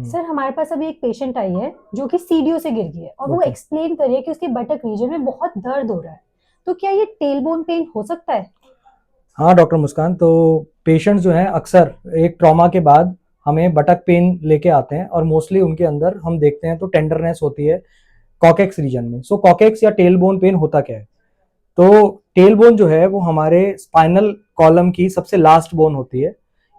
Sir हमारे पास अभी एक पेशेंट आई है जो कि सीढ़ियों से गिर गई है और वो ओके। एक्सप्लेन कर रही है कि उसके बटक रीजन में बहुत दर्द हो रहा है। तो क्या ये टेलबोन पेन हो सकता है? हाँ डॉक्टर मुस्कान, तो पेशेंट्स जो हैं अक्सर एक ट्रॉमा के बाद हमें बटक पेन लेके आते हैं और मोस्टली उनके अंदर हम देखते हैं तो टेंडरनेस होती है कॉकेक्स रीजन में। सो कॉकेक्स या टेल बोन पेन होता क्या है? तो टेल बोन जो है वो हमारे स्पाइनल कॉलम की सबसे लास्ट बोन होती है।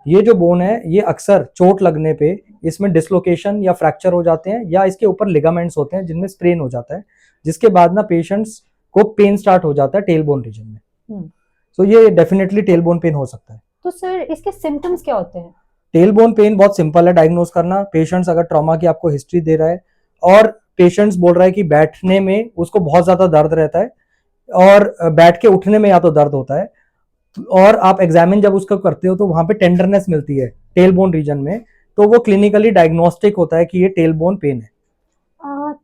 ये जो बोन है ये अक्सर चोट लगने पे इसमें डिसलोकेशन या फ्रैक्चर हो जाते हैं या इसके ऊपर लिगामेंट्स होते हैं जिनमें स्प्रेन हो जाता है, जिसके बाद ना पेशेंट्स को पेन स्टार्ट हो जाता है टेल बोन रीजन में। हम्म। सो ये डेफिनेटली टेल बोन पेन हो सकता है। तो सर इसके सिम्टम्स क्या होते हैं? टेल बोन पेन बहुत सिंपल है डायग्नोज करना। पेशेंट्स अगर ट्रॉमा की आपको हिस्ट्री दे रहा है और पेशेंट्स बोल रहा है कि बैठने में उसको बहुत ज्यादा दर्द रहता है और बैठ के उठने में या तो दर्द होता है, और आप एग्जामिन जब उसका करते हो तो वहां पे टेंडरनेस मिलती है टेल बोन रीजन में, तो वो क्लिनिकली डायग्नोस्टिक होता है कि ये टेल बोन पेन है।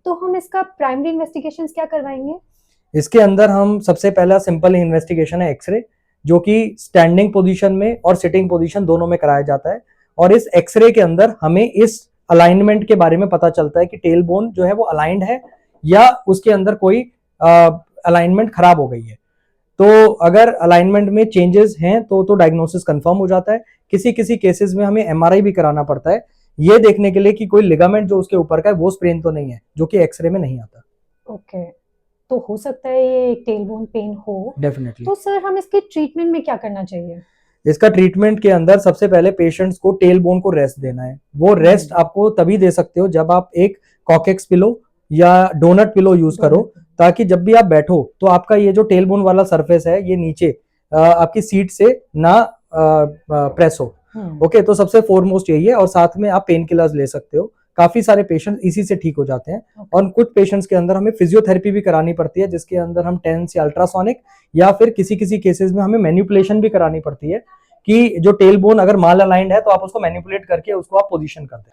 तो हम इसका प्राइमरी इन्वेस्टिगेशंस क्या करवाएंगे? इसके अंदर हम सबसे पहला सिंपल इन्वेस्टिगेशन है एक्सरे, जो कि स्टैंडिंग पोजीशन में और सिटिंग पोजीशन दोनों में कराया जाता है। और इस एक्सरे के अंदर हमें इस अलाइनमेंट के बारे में पता चलता है कि टेल बोन जो है वो अलाइंड है या उसके अंदर कोई अलाइनमेंट खराब हो गई है। तो अगर अलाइनमेंट में चेंजेस हैं तो डायग्नोसिस कंफर्म हो जाता है। किसी किसी केसेस में हमें एमआरआई भी कराना पड़ता है ये देखने के लिए कि कोई लिगामेंट जो उसके ऊपर का है वो स्प्रेन तो नहीं है, जो कि एक्सरे में नहीं आता। ओके। तो हो सकता है ये टेलबोन पेन हो। डेफिनेटली। तो सर हम इसके ट्रीटमेंट में क्या करना चाहिए? इसका ट्रीटमेंट के अंदर सबसे पहले पेशेंट्स को टेल बोन को रेस्ट देना है। वो रेस्ट आपको तभी दे सकते हो जब आप एक कॉकेक्स पिलो या डोनट पिलो यूज करो, ताकि जब भी आप बैठो तो आपका ये जो टेल बोन वाला सरफेस है ये नीचे आपकी सीट से ना प्रेस हो। ओके, तो सबसे फोरमोस्ट यही है। और साथ में आप पेन किलर्स ले सकते हो। काफी सारे पेशेंट्स इसी से ठीक हो जाते हैं। और कुछ पेशेंट्स के अंदर हमें फिजियोथेरेपी भी करानी पड़ती है, जिसके अंदर हम टेंस या अल्ट्रासोनिक या फिर किसी किसी केसेस में हमें मैनिपुलेशन भी करानी पड़ती है कि जो टेल बोन अगर माल अलाइंड है तो आप उसको मैनिपुलेट करके उसको आप पोजीशन कर दें।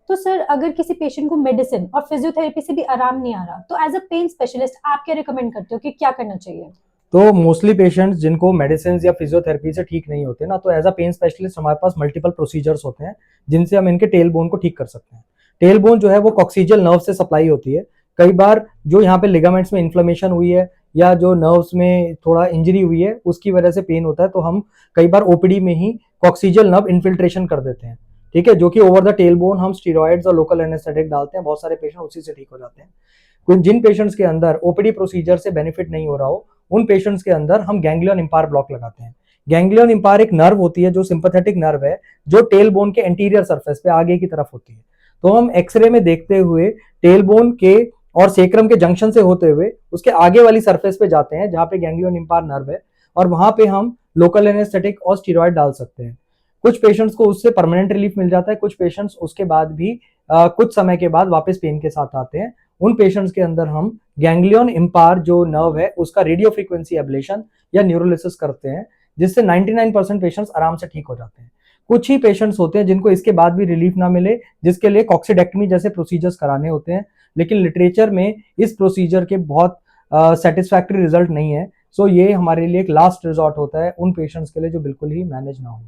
तो सर अगर किसी पेशेंट को मेडिसिन और फिजियोथेरेपी से भी आराम नहीं आ रहा तो एज अ पेन स्पेशलिस्ट आप क्या रिकमेंड करते हो कि क्या करना चाहिए? तो मोस्टली पेशेंट्स जिनको मेडिसिन या फिजियोथेरेपी से ठीक नहीं होते ना, तो एज अ पेन स्पेशलिस्ट हमारे पास मल्टीपल प्रोसीजर्स होते हैं जिनसे हम इनके टेल बोन को ठीक कर सकते हैं। टेल बोन जो है वो कॉक्सिजियल नर्व से सप्लाई होती है। कई बार जो यहाँ पे लिगामेंट्स में इन्फ्लेमेशन हुई है या जो नर्व्स में थोड़ा इंजरी हुई है उसकी वजह से पेन होता है, तो हम कई बार ओपीडी में ही कॉक्सिजियल नर्व इन्फिल्ट्रेशन कर देते हैं। ठीक है, जो कि ओवर द टेल बोन हम स्टीरॉइड्स और लोकल एनेस्थेटिक डालते हैं। बहुत सारे पेशेंट उसी से ठीक हो जाते हैं। जिन पेशेंट्स के अंदर ओपीडी प्रोसीजर से बेनिफिट नहीं हो रहा हो उन पेशेंट्स के अंदर हम गैंग्लियन इंपायर ब्लॉक लगाते हैं। गैंग्लियन इंपायर एक नर्व होती है जो सिंपैथेटिक नर्व है, जो टेल बोन के एंटीरियर सरफेस पे आगे की तरफ होती है। तो हम एक्सरे में देखते हुए टेल बोन के और सेक्रम के जंक्शन से होते हुए उसके आगे वाली सरफेस पे जाते हैं जहां पे गैंग्लियन इंपायर नर्व है, और वहां पे हम लोकल एनेस्थेटिक और स्टीरॉइड डाल सकते हैं। कुछ पेशेंट्स को उससे परमानेंट रिलीफ मिल जाता है, कुछ पेशेंट्स उसके बाद भी कुछ समय के बाद वापस पेन के साथ आते हैं। उन पेशेंट्स के अंदर हम गैंग्लियन इंपायर जो नर्व है उसका रेडियो फ्रीक्वेंसी एब्लेशन या न्यूरोलिसिस करते हैं, जिससे 99% पेशेंट्स आराम से ठीक हो जाते हैं। कुछ ही पेशेंट्स होते हैं जिनको इसके बाद भी रिलीफ ना मिले, जिसके लिए कॉक्सिडेक्टमी जैसे प्रोसीजर्स कराने होते हैं, लेकिन लिटरेचर में इस प्रोसीजर के बहुत सेटिस्फैक्टरी रिजल्ट नहीं है। सो ये हमारे लिए एक लास्ट रिजॉर्ट होता है उन पेशेंट्स के लिए जो बिल्कुल ही मैनेज ना हो।